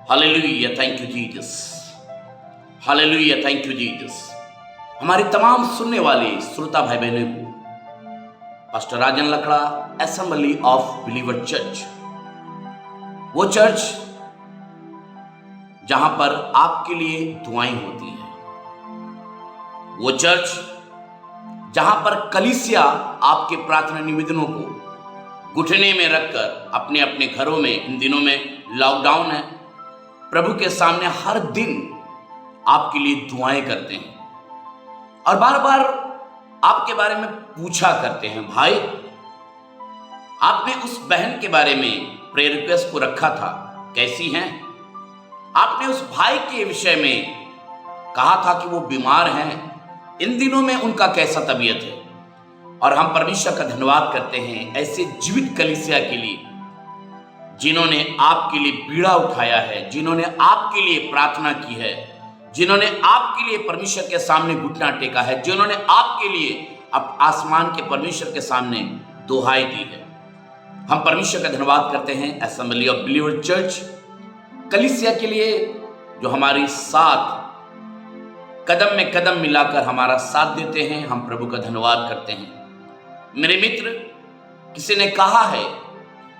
Hallelujah, thank you Jesus. Hallelujah, thank you Jesus. हमारे तमाम सुनने वाले श्रोता भाई बहनों को pastor Rajan Lakra, assembly of believer church, वो चर्च जहां पर आपके लिए दुआएं होती हैं, वो चर्च जहां पर कलीसिया आपके प्रार्थना निवेदनों को घुटने में रखकर अपने अपने घरों में, इन दिनों में लॉकडाउन है, प्रभु के सामने हर दिन आपके लिए दुआएं करते हैं और बार बार आपके बारे में पूछा करते हैं। भाई, आपने उस बहन के बारे में प्रेयर रिक्वेस्ट को रखा था, कैसी हैं? आपने उस भाई के विषय में कहा था कि वो बीमार हैं, इन दिनों में उनका कैसा तबीयत है? और हम परमेश्वर का धन्यवाद करते हैं ऐसे जीवित कलीसिया के लिए जिन्होंने आपके लिए पीड़ा उठाया है, जिन्होंने आपके लिए प्रार्थना की है, जिन्होंने आपके लिए परमेश्वर के सामने घुटना टेका है, जिन्होंने आपके लिए अब आसमान के परमेश्वर के सामने दुहाई दी है। हम परमेश्वर का धन्यवाद करते हैं असेंबली ऑफ बिलीवर चर्च कलीसिया के लिए, जो हमारे साथ कदम में कदम मिलाकर हमारा साथ देते हैं। हम प्रभु का धन्यवाद करते हैं। मेरे मित्र, किसी ने कहा है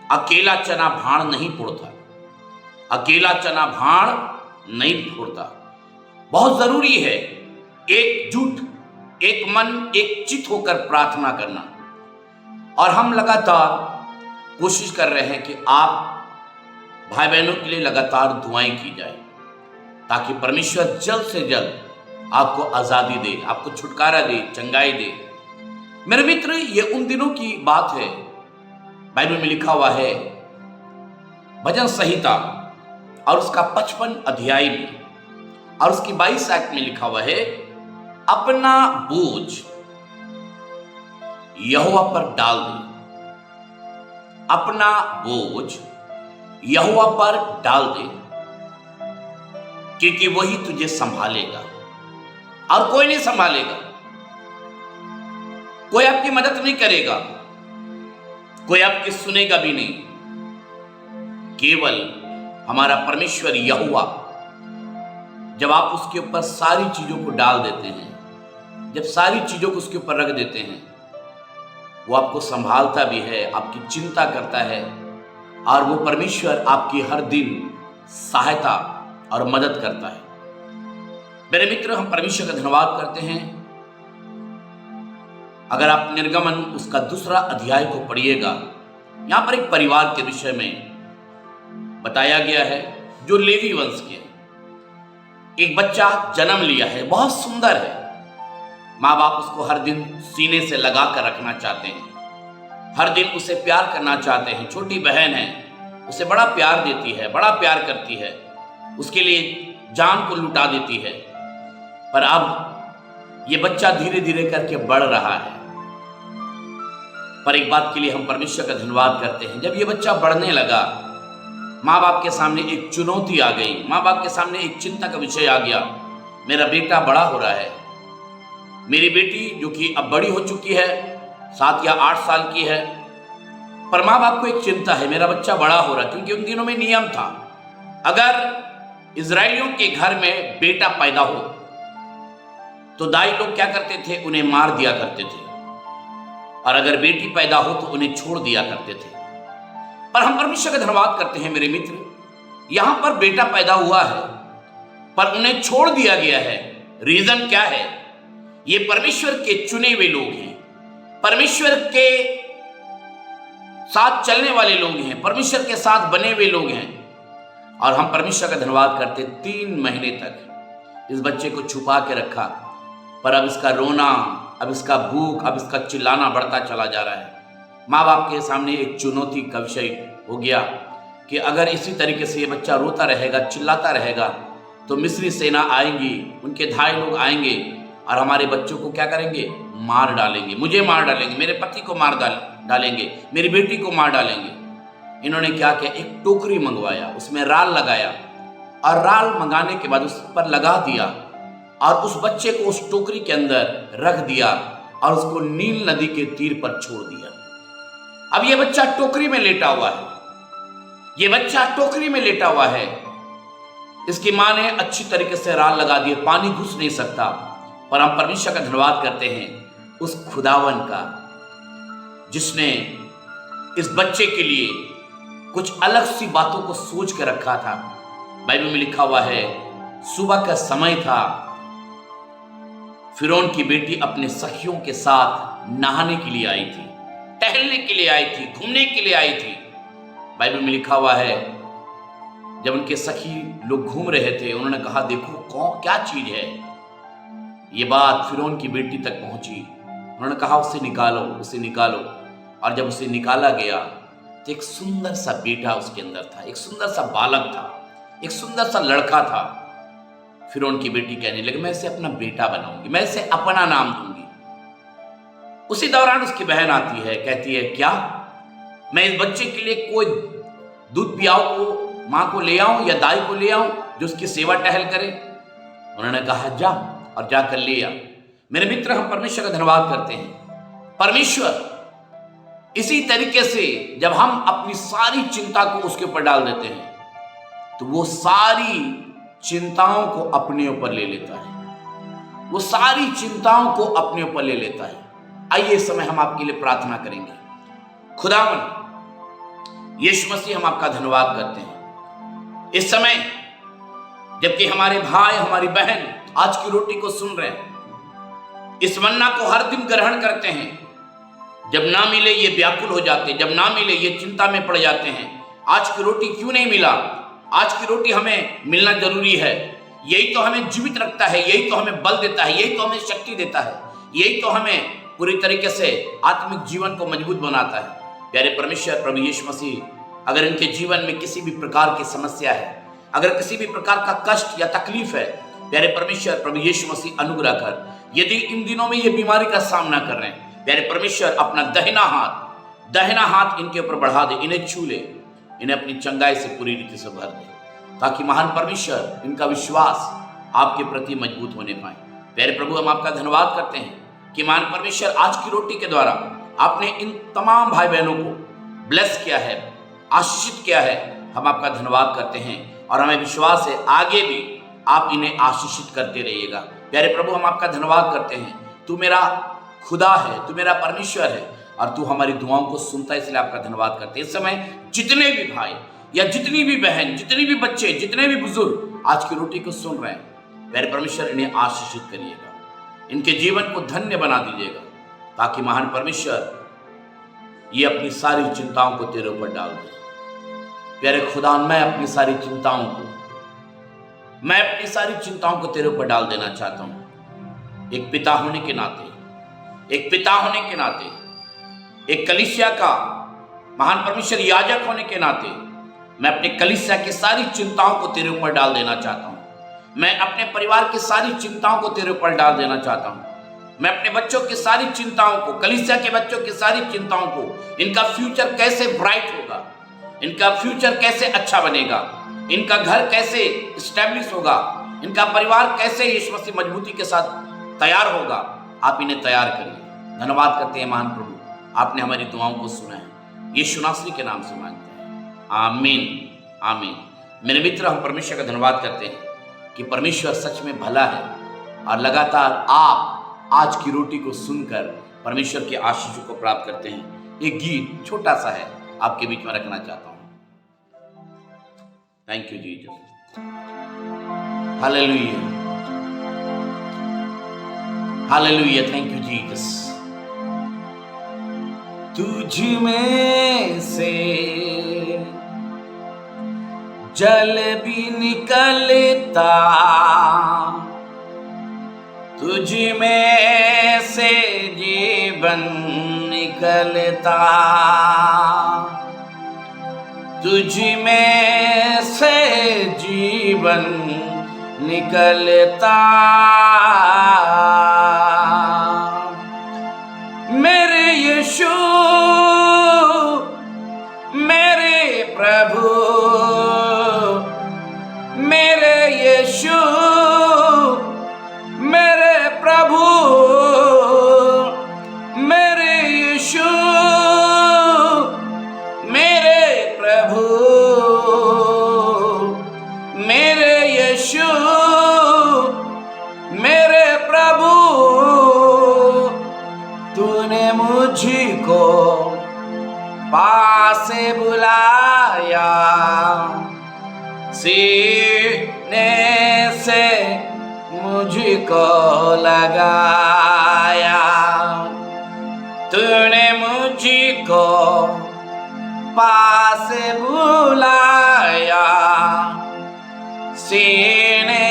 अकेला चना भाड़ नहीं फोड़ता, अकेला चना भाड़ नहीं फोड़ता। बहुत जरूरी है एकजुट, एक मन, एक चित होकर प्रार्थना करना। और हम लगातार कोशिश कर रहे हैं कि आप भाई बहनों के लिए लगातार दुआएं की जाए, ताकि परमेश्वर जल्द से जल्द आपको आजादी दे, आपको छुटकारा दे, चंगाई दे। मेरे मित्र, ये उन दिनों की बात है, बाइबल में लिखा हुआ है भजन संहिता और उसका 55 अध्याय में और उसकी 22 आयत में लिखा हुआ है, अपना बोझ यहोवा पर डाल दे, अपना बोझ यहोवा पर डाल दे, क्योंकि वही तुझे संभालेगा और कोई नहीं संभालेगा। कोई आपकी मदद नहीं करेगा, कोई आपकी सुनेगा भी नहीं। केवल हमारा परमेश्वर यहोवा, जब आप उसके ऊपर सारी चीजों को डाल देते हैं, जब सारी चीजों को उसके ऊपर रख देते हैं, वो आपको संभालता भी है, आपकी चिंता करता है और वो परमेश्वर आपकी हर दिन सहायता और मदद करता है। मेरे मित्र, हम परमेश्वर का धन्यवाद करते हैं। अगर आप निर्गमन उसका 2 अध्याय को पढ़िएगा, यहां पर एक परिवार के विषय में बताया गया है जो लेवी वंश के। एक बच्चा जन्म लिया है, बहुत सुंदर है। माँ बाप उसको हर दिन सीने से लगा कर रखना चाहते हैं, हर दिन उसे प्यार करना चाहते हैं। छोटी बहन है, उसे बड़ा प्यार देती है, बड़ा प्यार करती है, उसके लिए जान को लुटा देती है। पर अब ये बच्चा धीरे धीरे करके बढ़ रहा है। पर एक बात के लिए हम परमेश्वर का धन्यवाद करते हैं, जब ये बच्चा बढ़ने लगा, माँ बाप के सामने एक चुनौती आ गई, माँ बाप के सामने एक चिंता का विषय आ गया। मेरा बेटा बड़ा हो रहा है, मेरी बेटी जो कि अब बड़ी हो चुकी है, 7 या 8 साल की है, पर माँ बाप को एक चिंता है, मेरा बच्चा बड़ा हो रहा है। क्योंकि उन दिनों में नियम था, अगर इजराइलियों के घर में बेटा पैदा हो तो दाई लोग क्या करते थे, उन्हें मार दिया करते थे, और अगर बेटी पैदा हो तो उन्हें छोड़ दिया करते थे। पर हम परमेश्वर का धन्यवाद करते हैं मेरे मित्र, यहां पर बेटा पैदा हुआ है पर उन्हें छोड़ दिया गया है। रीजन क्या है? ये परमेश्वर के चुने हुए लोग हैं, परमेश्वर के साथ चलने वाले लोग हैं, परमेश्वर के साथ बने हुए लोग हैं। और हम परमेश्वर का धन्यवाद करते, 3 महीने तक इस बच्चे को छुपा के रखा, पर अब इसका रोना, अब इसका भूख, अब इसका चिल्लाना बढ़ता चला जा रहा है। माँ बाप के सामने एक चुनौती का विषय हो गया कि अगर इसी तरीके से ये बच्चा रोता रहेगा, चिल्लाता रहेगा, तो मिस्री सेना आएंगी, उनके धाई लोग आएंगे और हमारे बच्चों को क्या करेंगे? मार डालेंगे, मुझे मार डालेंगे, मेरे पति को मार डालेंगे, मेरी बेटी को मार डालेंगे। इन्होंने क्या किया? एक टोकरी मंगवाया, उसमें राल लगाया और राल मंगाने के बाद उस पर लगा दिया और उस बच्चे को उस टोकरी के अंदर रख दिया और उसको नील नदी के तीर पर छोड़ दिया। अब ये बच्चा टोकरी में लेटा हुआ है, ये बच्चा टोकरी में लेटा हुआ है इसकी माँ ने अच्छी तरीके से राल लगा दिए, पानी घुस नहीं सकता। पर हम परमेश्वर का धन्यवाद करते हैं उस खुदावन का जिसने इस बच्चे के लिए कुछ अलग सी बातों को सोच के रखा था। बाइबल में लिखा हुआ है, सुबह का समय था, फिरौन की बेटी अपने सखियों के साथ नहाने के लिए आई थी, टहलने के लिए आई थी, घूमने के लिए आई थी। बाइबल में लिखा हुआ है, जब उनके सखी लोग घूम रहे थे, उन्होंने कहा, देखो कौन क्या चीज है। ये बात फिरौन की बेटी तक पहुंची। उन्होंने कहा, उसे निकालो, उसे निकालो। और जब उसे निकाला गया तो एक सुंदर सा बेटा उसके अंदर था, एक सुंदर सा बालक था, एक सुंदर सा लड़का था। फिरौन की बेटी कहने लगी, मैं इसे अपना बेटा बनाऊंगी, मैं इसे अपना नाम दूंगी। उसी दौरान उसकी बहन आती है, कहती है, क्या मैं इस बच्चे के लिए कोई दूध पियाओ को, माँ को ले आऊं या दाई को ले आऊं जो उसकी सेवा टहल करे। उन्होंने कहा, जा और जाकर ले आ। मेरे मित्र, हम परमेश्वर का धन्यवाद करते हैं। परमेश्वर इसी तरीके से जब हम अपनी सारी चिंता को उसके ऊपर डाल देते हैं तो वो सारी चिंताओं को अपने ऊपर ले लेता है, वो सारी चिंताओं को अपने ऊपर ले लेता है। आइए इस समय हम आपके लिए प्रार्थना करेंगे। खुदावन यीशु मसीह, हम आपका धन्यवाद करते हैं इस समय जबकि हमारे भाई हमारी बहन आज की रोटी को सुन रहे हैं, इस मन्ना को हर दिन ग्रहण करते हैं। जब ना मिले ये व्याकुल हो जाते, जब ना मिले ये चिंता में पड़ जाते हैं, आज की रोटी क्यों नहीं मिला, आज की रोटी हमें मिलना जरूरी है, यही तो हमें जीवित रखता है, यही तो हमें बल देता है, यही तो हमें शक्ति देता है, यही तो हमें पूरी तरीके से आत्मिक जीवन को मजबूत बनाता है। प्यारे परमेश्वर प्रभु यीशु मसीह, अगर इनके जीवन में किसी भी प्रकार की समस्या है, अगर किसी भी प्रकार का कष्ट या तकलीफ है, प्यारे परमेश्वर प्रभु यीशु मसीह अनुग्रह कर। यदि इन दिनों में ये बीमारी का सामना कर रहे हैं, प्यारे परमेश्वर अपना दहिना हाथ इनके ऊपर बढ़ा दे, इन्हें छू ले, इन्हें अपनी चंगाई से पूरी रीति से भर दे, ताकि महान परमेश्वर इनका विश्वास आपके प्रति मजबूत होने पाए। प्यारे प्रभु, हम आपका धन्यवाद करते हैं कि महान परमेश्वर आज की रोटी के द्वारा आपने इन तमाम भाई बहनों को ब्लेस किया है, आशीषित किया है। हम आपका धन्यवाद करते हैं और हमें विश्वास है आगे भी आप इन्हें आशीषित करते रहिएगा। प्यारे प्रभु, हम आपका धन्यवाद करते हैं, तू मेरा खुदा है, तू मेरा परमेश्वर है और तू हमारी दुआओं को सुनता है, इसलिए आपका धन्यवाद करते हैं। इस समय जितने भी भाई या जितनी भी बहन, जितने भी बच्चे, जितने भी बुजुर्ग आज की रोटी को सुन रहे हैं, प्यारे परमेश्वर इन्हें आशीषित करिएगा, इनके जीवन को धन्य बना दीजिएगा, ताकि महान परमेश्वर ये अपनी सारी चिंताओं को तेरे ऊपर डाल दे। प्यारे खुदा, मैं अपनी सारी चिंताओं को तेरे ऊपर डाल देना चाहता हूं। एक पिता होने के नाते, एक कलीसिया का महान परमेश्वर याजक होने के नाते, मैं अपने कलीसिया की सारी चिंताओं को तेरे ऊपर डाल देना चाहता हूं। मैं अपने परिवार की सारी चिंताओं को तेरे ऊपर डाल देना चाहता हूं। मैं अपने बच्चों की सारी चिंताओं को, कलीसिया के बच्चों की सारी चिंताओं को, इनका फ्यूचर कैसे ब्राइट होगा, इनका फ्यूचर कैसे अच्छा बनेगा, इनका घर कैसे स्टैब्लिश होगा, इनका परिवार कैसे यीशु मसीह मजबूती के साथ तैयार होगा, आप इन्हें तैयार करिए। धन्यवाद करते हैं महान प्रभु, आपने हमारी दुआओं को सुना है, यीशु नासरी के नाम से मांगते हैं, आमीन आमीन। मेरे मित्र, हम परमेश्वर का धन्यवाद करते हैं कि परमेश्वर सच में भला है और लगातार आप आज की रोटी को सुनकर परमेश्वर के आशीषों को प्राप्त करते हैं। एक गीत छोटा सा है, आपके बीच में रखना चाहता हूं। Thank you Jesus, hallelujah hallelujah, thank you Jesus. तुझ में से जल भी निकलता, तुझ में से जीवन निकलता, तुझ में से जीवन निकलता। मेरे यीशु, मेरे प्रभु, मेरे यीशु, मेरे प्रभु, मेरे यीशु, मेरे प्रभु, मेरे पास बुलाया, सीने से मुझको लगाया, तूने मुझको पास बुलाया, सीने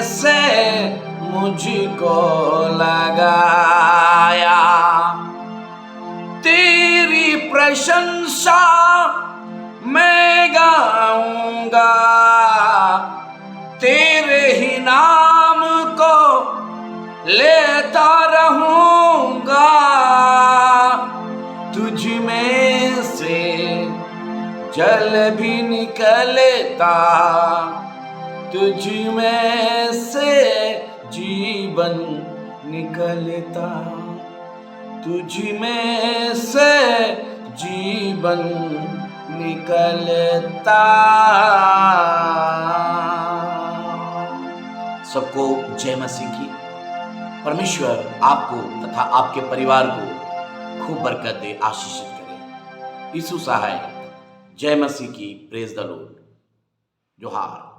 से मुझको लगाया। तेरी प्रशंसा मैं गाऊंगा, तेरे ही नाम को लेता रहूंगा। तुझ में से जल भी निकलता, तुझ में से जीवन निकलता, तुझ में से जीवन निकलता। सबको जय मसीह की। परमेश्वर आपको तथा आपके परिवार को खूब बरकत दे, आशीषित करे। यीशु सहाय। जय मसीह की। Praise the Lord. जोहार।